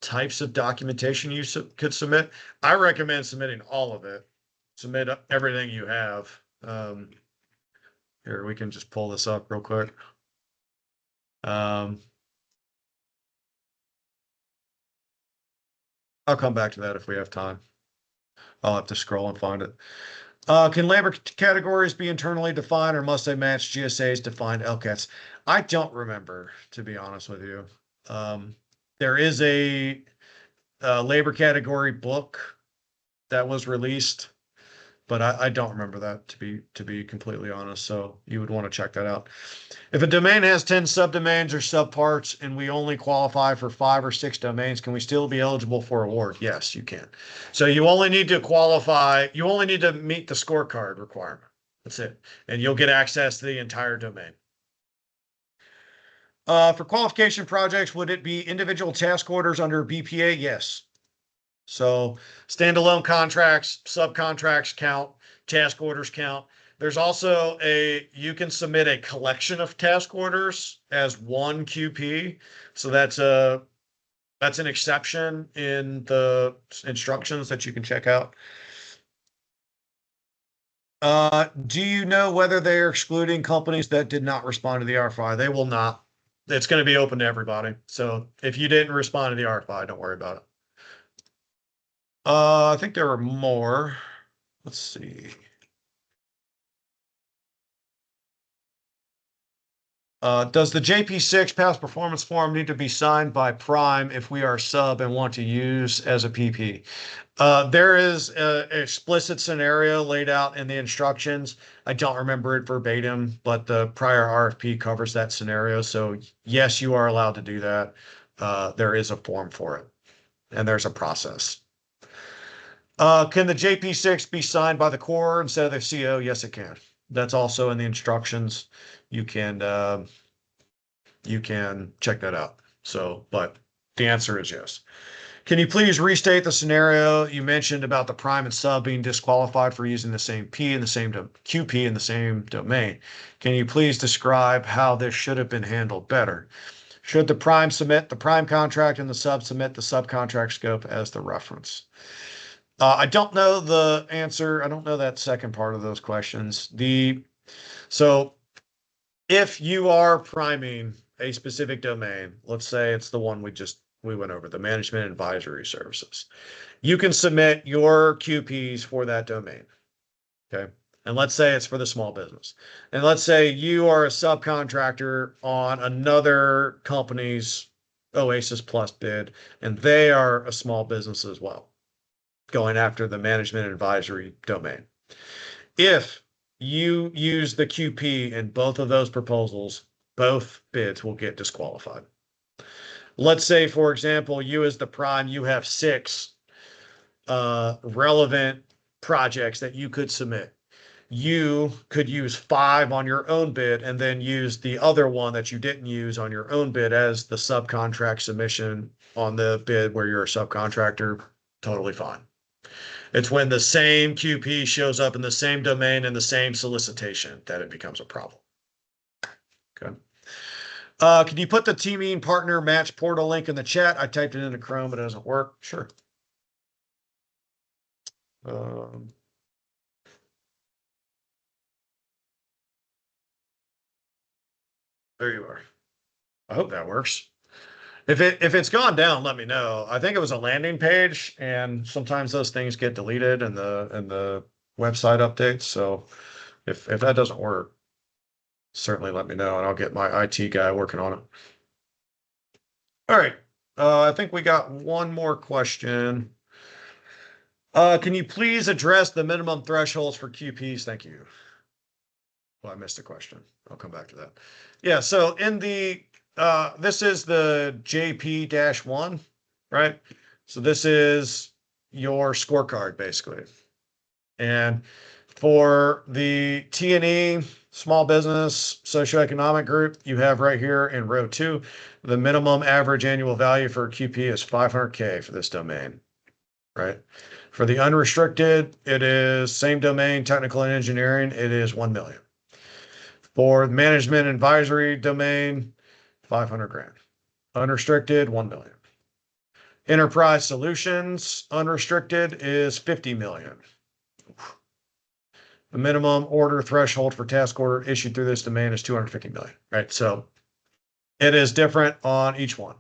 types of documentation you could submit. I recommend submitting all of it. Submit everything you have. Here, we can just pull this up real quick. Um, I'll come back to that if we have time. I'll have to scroll and find it. Can labor categories be internally defined or must they match GSA's defined LCATs? I don't remember, to be honest with you. There is a labor category book that was released, but I don't remember that to be completely honest. So you would want to check that out. If a domain has 10 subdomains or subparts and we only qualify for 5 or 6 domains, can we still be eligible for award? Yes, you can. So you only need to qualify, you only need to meet the scorecard requirement. That's it. And you'll get access to the entire domain. For qualification projects, would it be individual task orders under BPA? Yes. So standalone contracts, subcontracts count, task orders count. There's also you can submit a collection of task orders as one QP. So that's an exception in the instructions that you can check out. Do you know whether they are excluding companies that did not respond to the RFI? They will not. It's going to be open to everybody. So if you didn't respond to the RFI, don't worry about it. I think there are more. Let's see. Does the JP6 past performance form need to be signed by Prime if we are sub and want to use as a PP? There is an explicit scenario laid out in the instructions. I don't remember it verbatim, but the prior RFP covers that scenario. So yes, you are allowed to do that. There is a form for it, and there's a process. Can the JP6 be signed by the core instead of the CO? Yes, it can. That's also in the instructions. You can check that out. So, but the answer is yes. Can you please restate the scenario you mentioned about the prime and sub being disqualified for using the same P in the same QP in the same domain? Can you please describe how this should have been handled better? Should the prime submit the prime contract and the sub submit the subcontract scope as the reference? I don't know the answer. I don't know that second part of those questions. So if you are priming a specific domain, let's say it's the one we went over, the management advisory services, you can submit your QPs for that domain. Okay. And let's say it's for the small business. And let's say you are a subcontractor on another company's OASIS Plus bid, and they are a small business as well, going after the management advisory domain. If you use the QP in both of those proposals, both bids will get disqualified. Let's say, for example, you as the prime, you have 6 relevant projects that you could submit. You could use 5 on your own bid and then use the other one that you didn't use on your own bid as the subcontract submission on the bid where you're a subcontractor. Totally fine. It's when the same QP shows up in the same domain and the same solicitation that it becomes a problem. Okay. Can you put the teaming partner match portal link in the chat? I typed it into Chrome, but it doesn't work. Sure. There you are. I hope that works. If it's gone down, let me know. I think it was a landing page, and sometimes those things get deleted in the website updates. So if that doesn't work, certainly let me know, and I'll get my IT guy working on it. All right. I think we got one more question. Can you please address the minimum thresholds for QPs? Thank you. Well, I missed a question. I'll come back to that. Yeah, so in the this is the JP-1, right? So this is your scorecard, basically. And for the T&E, small business, socioeconomic group, you have right here in row 2, the minimum average annual value for a QP is 500K for this domain, right? For the unrestricted, it is same domain, technical and engineering, it is 1 million. For management advisory domain, 500 grand. Unrestricted, 1 million. Enterprise solutions, unrestricted is 50 million. The minimum order threshold for task order issued through this domain is 250 million, right? So it is different on each one.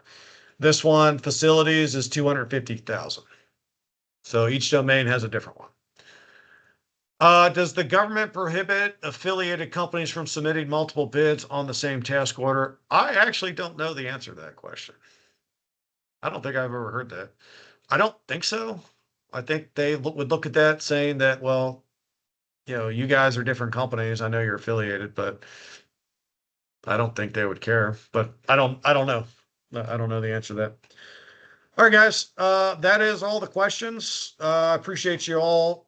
This one, facilities, is 250,000. So each domain has a different one. Does the government prohibit affiliated companies from submitting multiple bids on the same task order? I actually don't know the answer to that question. I don't think I've ever heard that. I don't think so. I think they would look at that saying that, well, you guys are different companies. I know you're affiliated, but I don't think they would care. But I don't know. I don't know the answer to that. All right, guys. That is all the questions. I appreciate you all.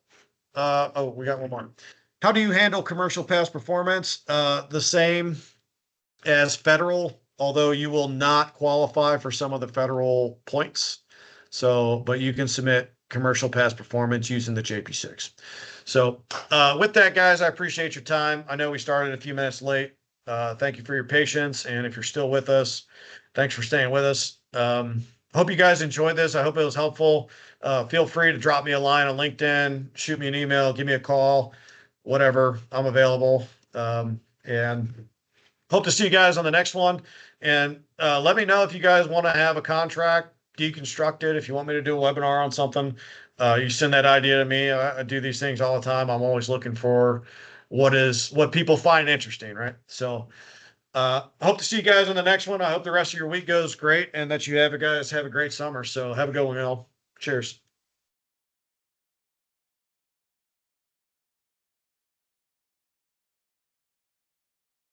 Oh, we got one more. How do you handle commercial past performance? The same as federal, although you will not qualify for some of the federal points. So, but you can submit commercial past performance using the JP6. So with that, guys, I appreciate your time. I know we started a few minutes late. Thank you for your patience. And if you're still with us, thanks for staying with us. Hope you guys enjoyed this. I hope it was helpful. Feel free to drop me a line on LinkedIn, shoot me an email, give me a call, whatever. I'm available. And hope to see you guys on the next one. And let me know if you guys want to have a contract deconstructed. If you want me to do a webinar on something, you send that idea to me. I do these things all the time. I'm always looking for what people find interesting, right? So I hope to see you guys on the next one. I hope the rest of your week goes great and that you guys have a great summer. So have a good one, y'all. Cheers.